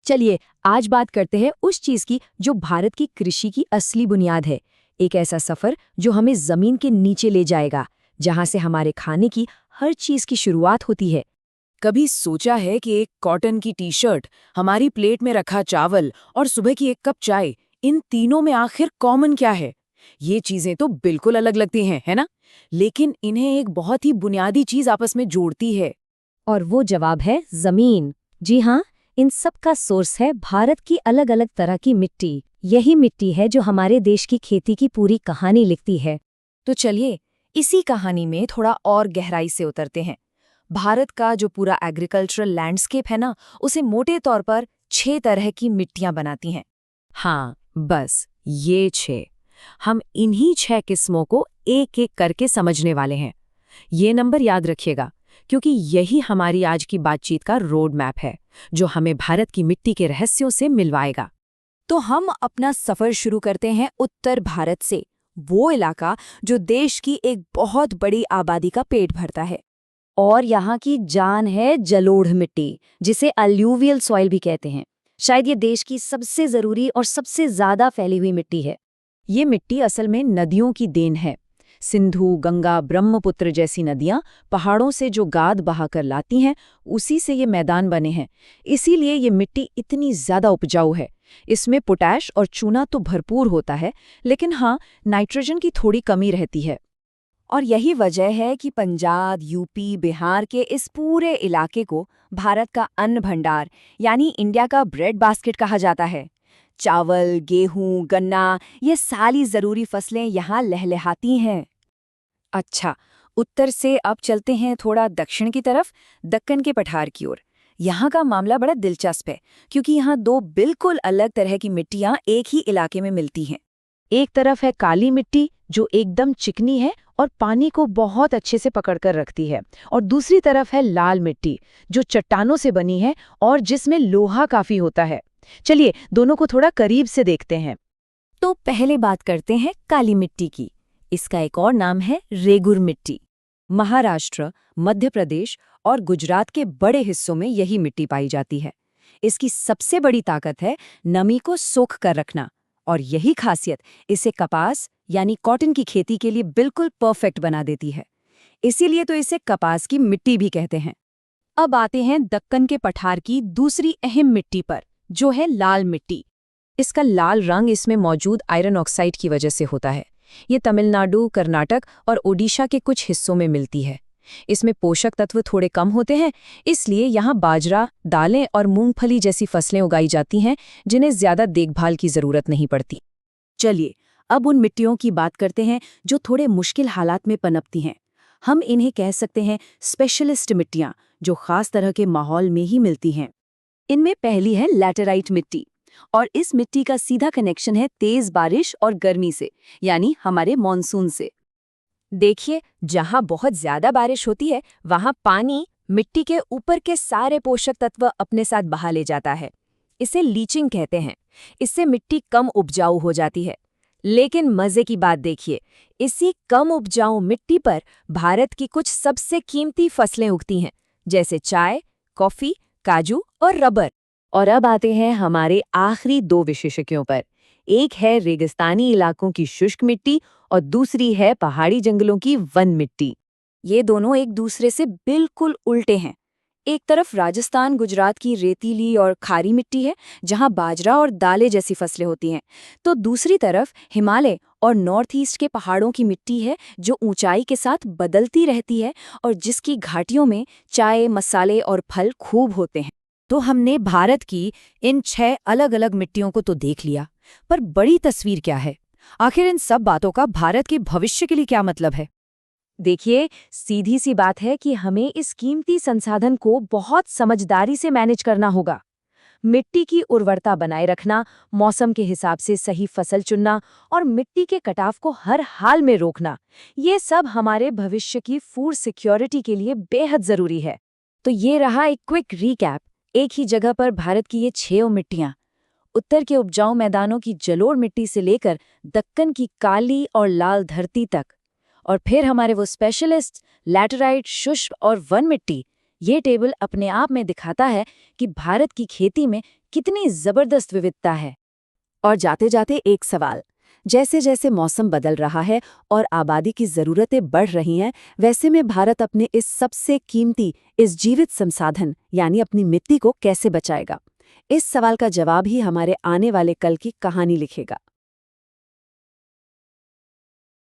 चलिए आज बात करते हैं उस चीज की जो भारत की कृषि की असली बुनियाद है। एक ऐसा सफर जो हमें जमीन के नीचे ले जाएगा, जहां से हमारे खाने की हर चीज की शुरुआत होती है। कभी सोचा है कि एक कॉटन की टी शर्ट, हमारी प्लेट में रखा चावल और सुबह की एक कप चाय, इन तीनों में आखिर कॉमन क्या है? ये चीजें तो बिल्कुल अलग लगती हैं, है ना? लेकिन इन्हें एक बहुत ही बुनियादी चीज आपस में जोड़ती है। और वो जवाब है जमीन। जी हाँ, इन सब का सोर्स है भारत की अलग अलग तरह की मिट्टी। यही मिट्टी है जो हमारे देश की खेती की पूरी कहानी लिखती है। तो चलिए इसी कहानी में थोड़ा और गहराई से उतरते हैं। भारत का जो पूरा एग्रीकल्चरल लैंडस्केप है ना, उसे मोटे तौर पर 6 तरह की मिट्टियां बनाती हैं। हाँ, बस ये 6। हम इन्हीं 6 किस्मों को एक एक करके समझने वाले हैं। ये नंबर याद रखिएगा, क्योंकि यही हमारी आज की बातचीत का रोड मैप है, जो हमें भारत की मिट्टी के रहस्यों से मिलवाएगा। तो हम अपना सफर शुरू करते हैं उत्तर भारत से, वो इलाका जो देश की एक बहुत बड़ी आबादी का पेट भरता है। और यहाँ की जान है जलोढ़ मिट्टी, जिसे अल्यूवियल सॉइल भी कहते हैं। शायद ये देश की सबसे जरूरी और सबसे ज्यादा फैली हुई मिट्टी है। ये मिट्टी असल में नदियों की देन है। सिंधु, गंगा, ब्रह्मपुत्र जैसी नदियां पहाड़ों से जो गाद बहाकर लाती हैं, उसी से ये मैदान बने हैं। इसीलिए ये मिट्टी इतनी ज्यादा उपजाऊ है। इसमें पोटैश और चूना तो भरपूर होता है, लेकिन हाँ, नाइट्रोजन की थोड़ी कमी रहती है। और यही वजह है कि पंजाब, यूपी, बिहार के इस पूरे इलाके को भारत का अन्न भंडार यानी इंडिया का ब्रेड बास्केट कहा जाता है। चावल, गेहूं, गन्ना, ये सारी जरूरी फसलें यहाँ लहलहाती हैं। अच्छा, उत्तर से अब चलते हैं थोड़ा दक्षिण की तरफ, दक्कन के पठार की ओर। यहाँ का मामला बड़ा दिलचस्प है, क्योंकि यहाँ दो बिल्कुल अलग तरह की मिट्टियाँ एक ही इलाके में मिलती हैं। एक तरफ है काली मिट्टी, जो एकदम चिकनी है और पानी को बहुत अच्छे से पकड़कर रखती है, और दूसरी तरफ है लाल मिट्टी, जो चट्टानों से बनी है और जिसमें लोहा काफी होता है। चलिए दोनों को थोड़ा करीब से देखते हैं। तो पहले बात करते हैं काली मिट्टी की। इसका एक और नाम है रेगुर मिट्टी। महाराष्ट्र, मध्य प्रदेश और गुजरात के बड़े हिस्सों में यही मिट्टी पाई जाती है। इसकी सबसे बड़ी ताकत है नमी को सोख कर रखना, और यही खासियत इसे कपास यानी कॉटन की खेती के लिए बिल्कुल परफेक्ट बना देती है। इसीलिए तो इसे कपास की मिट्टी भी कहते हैं। अब आते हैं दक्कन के पठार की दूसरी अहम मिट्टी पर, जो है लाल मिट्टी। इसका लाल रंग इसमें मौजूद आयरन ऑक्साइड की वजह से होता है। ये तमिलनाडु, कर्नाटक और ओडिशा के कुछ हिस्सों में मिलती है। इसमें पोषक तत्व थोड़े कम होते हैं, इसलिए यहाँ बाजरा, दालें और मूंगफली जैसी फसलें उगाई जाती हैं, जिन्हें ज्यादा देखभाल की जरूरत नहीं पड़ती। चलिए अब उन मिट्टियों की बात करते हैं जो थोड़े मुश्किल हालात में पनपती हैं। हम इन्हें कह सकते हैं स्पेशलिस्ट मिट्टियाँ, जो खास तरह के माहौल में ही मिलती हैं। इनमें पहली है लैटेराइट मिट्टी, और इस मिट्टी का सीधा कनेक्शन है तेज बारिश और गर्मी से, यानी हमारे मॉनसून से। देखिए, जहाँ बहुत ज्यादा बारिश होती है, वहाँ पानी मिट्टी के ऊपर के सारे पोषक तत्व अपने साथ बहा ले जाता है। इसे लीचिंग कहते हैं। इससे मिट्टी कम उपजाऊ हो जाती है। लेकिन मजे की बात देखिए, इसी कम उपजाऊ मिट्टी पर भारत की कुछ सबसे कीमती फसलें उगती हैं, जैसे चाय, कॉफी, काजू और रबर। और अब आते हैं हमारे आखिरी दो विशेषज्ञों पर। एक है रेगिस्तानी इलाकों की शुष्क मिट्टी और दूसरी है पहाड़ी जंगलों की वन मिट्टी। ये दोनों एक दूसरे से बिल्कुल उल्टे हैं। एक तरफ राजस्थान, गुजरात की रेतीली और खारी मिट्टी है, जहां बाजरा और दालें जैसी फसलें होती हैं, तो दूसरी तरफ हिमालय और नॉर्थ ईस्ट के पहाड़ों की मिट्टी है, जो ऊंचाई के साथ बदलती रहती है और जिसकी घाटियों में चाय, मसाले और फल खूब होते हैं। तो हमने भारत की इन 6 अलग-अलग मिट्टियों को तो देख लिया, पर बड़ी तस्वीर क्या है? आखिर इन सब बातों का भारत के भविष्य के लिए क्या मतलब है? देखिए, सीधी सी बात है कि हमें इस कीमती संसाधन को बहुत समझदारी से मैनेज करना होगा। मिट्टी की उर्वरता बनाए रखना, मौसम के हिसाब से सही फसल चुनना और मिट्टी के कटाव को हर हाल में रोकना, ये सब हमारे भविष्य की फूड सिक्योरिटी के लिए बेहद जरूरी है। तो ये रहा एक क्विक रीकैप। एक ही जगह पर भारत की ये 6 मिट्टियां, उत्तर के उपजाऊ मैदानों की जलोढ़ मिट्टी से लेकर दक्कन की काली और लाल धरती तक, और फिर हमारे वो स्पेशलिस्ट लैटेराइट, शुष्क और वन मिट्टी। ये टेबल अपने आप में दिखाता है कि भारत की खेती में कितनी जबरदस्त विविधता है। और जाते जाते एक सवाल, जैसे जैसे मौसम बदल रहा है और आबादी की ज़रूरतें बढ़ रही हैं, वैसे में भारत अपने इस सबसे कीमती, इस जीवित संसाधन यानी अपनी मिट्टी को कैसे बचाएगा? इस सवाल का जवाब ही हमारे आने वाले कल की कहानी लिखेगा।